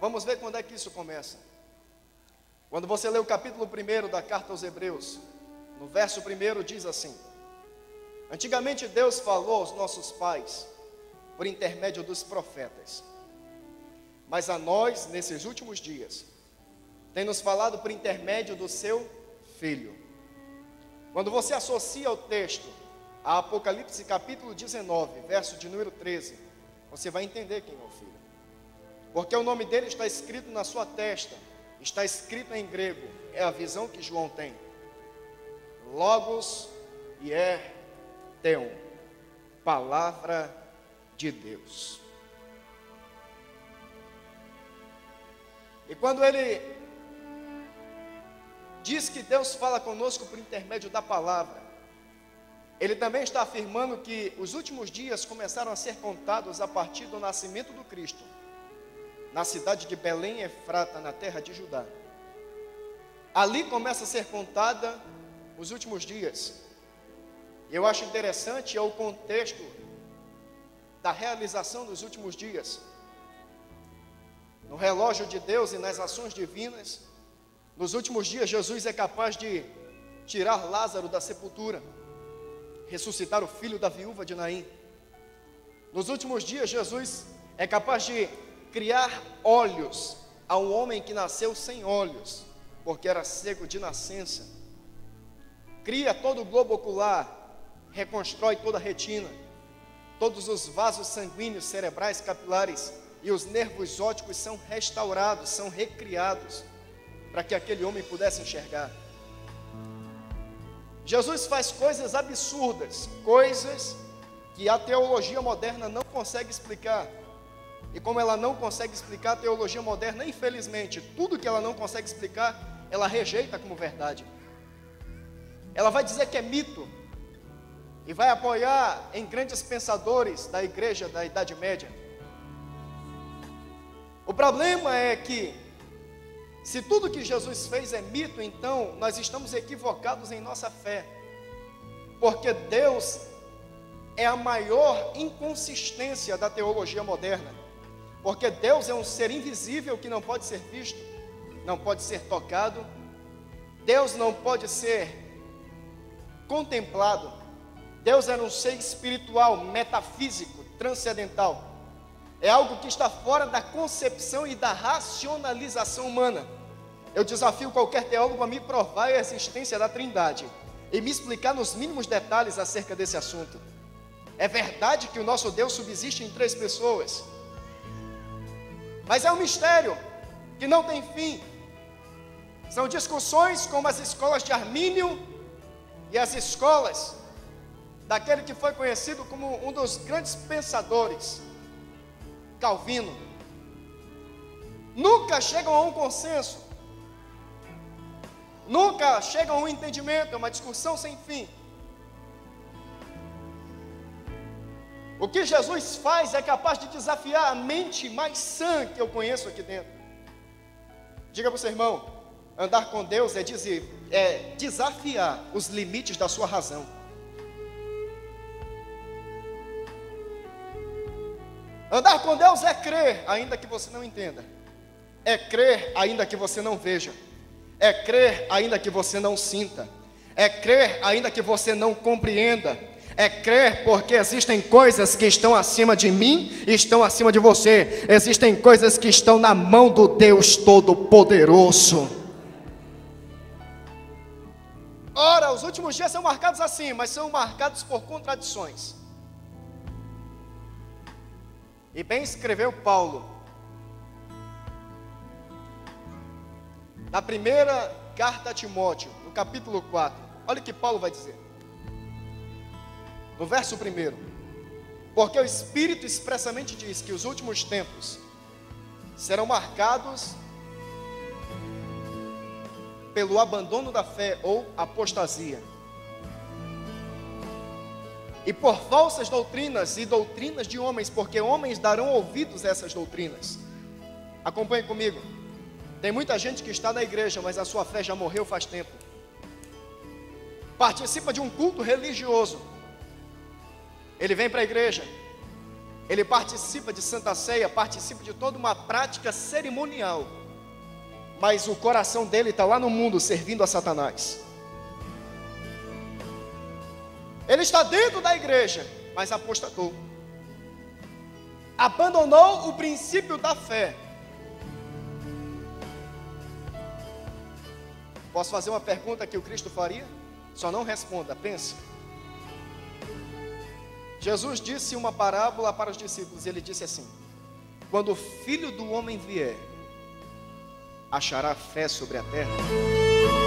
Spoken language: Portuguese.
Vamos ver quando é que isso começa. Quando você lê o capítulo 1 da carta aos Hebreus, no verso 1 diz assim: antigamente Deus falou aos nossos pais por intermédio dos profetas, mas a nós, nesses últimos dias, tem nos falado por intermédio do seu Filho. Quando você associa o texto a Apocalipse capítulo 19, verso de número 13, você vai entender quem é o Filho. Porque o nome dele está escrito na sua testa, está escrito em grego, é a visão que João tem. Logos Theon, palavra de Deus. E quando ele diz que Deus fala conosco por intermédio da palavra, ele também está afirmando que os últimos dias começaram a ser contados a partir do nascimento do Cristo, na cidade de Belém Efrata, na terra de Judá. Ali começa a ser contada os últimos dias. Eu acho interessante o contexto da realização dos últimos dias. No relógio de Deus e nas ações divinas, nos últimos dias Jesus é capaz de tirar Lázaro da sepultura, ressuscitar o filho da viúva de Naim. Nos últimos dias Jesus é capaz de criar olhos a um homem que nasceu sem olhos, porque era cego de nascença. Cria todo o globo ocular, reconstrói toda a retina, todos os vasos sanguíneos, cerebrais, capilares e os nervos ópticos são restaurados, são recriados, para que aquele homem pudesse enxergar. Jesus faz coisas absurdas, coisas que a teologia moderna não consegue explicar. E como ela não consegue explicar, a teologia moderna, infelizmente, tudo que ela não consegue explicar, ela rejeita como verdade. Ela vai dizer que é mito, e vai apoiar em grandes pensadores da igreja da Idade Média. O problema é que, se tudo que Jesus fez é mito, então nós estamos equivocados em nossa fé, porque Deus é a maior inconsistência da teologia moderna, porque Deus é um ser invisível que não pode ser visto, não pode ser tocado, Deus não pode ser contemplado, Deus era um ser espiritual, metafísico, transcendental. É algo que está fora da concepção e da racionalização humana. Eu desafio qualquer teólogo a me provar a existência da Trindade e me explicar nos mínimos detalhes acerca desse assunto. É verdade que o nosso Deus subsiste em 3 pessoas, mas é um mistério que não tem fim. São discussões como as escolas de Armínio e as escolas daquele que foi conhecido como um dos grandes pensadores, Calvino. Nunca chegam a um consenso, nunca chegam a um entendimento, é uma discussão sem fim. O que Jesus faz é capaz de desafiar a mente mais sã que eu conheço aqui dentro. Diga para o seu irmão, andar com Deus é desafiar os limites da sua razão. Andar com Deus é crer, ainda que você não entenda. É crer, ainda que você não veja. É crer, ainda que você não sinta. É crer, ainda que você não compreenda. É crer porque existem coisas que estão acima de mim e estão acima de você. Existem coisas que estão na mão do Deus Todo-Poderoso. Ora, os últimos dias são marcados assim, mas são marcados por contradições. E bem escreveu Paulo, na primeira carta a Timóteo, no capítulo 4, olha o que Paulo vai dizer, no verso 1, porque o Espírito expressamente diz que os últimos tempos serão marcados pelo abandono da fé ou apostasia, e por falsas doutrinas e doutrinas de homens, porque homens darão ouvidos a essas doutrinas. Acompanhe comigo. Tem muita gente que está na igreja, mas a sua fé já morreu faz tempo. Participa de um culto religioso. Ele vem para a igreja, Ele participa de Santa Ceia, participa de toda uma prática cerimonial, mas o coração dele está lá no mundo, servindo a Satanás. Ele está dentro da igreja, mas apostatou. Abandonou o princípio da fé. Posso fazer uma pergunta que o Cristo faria? Só não responda, pense. Jesus disse uma parábola para os discípulos. Ele disse assim: quando o Filho do Homem vier, achará fé sobre a terra?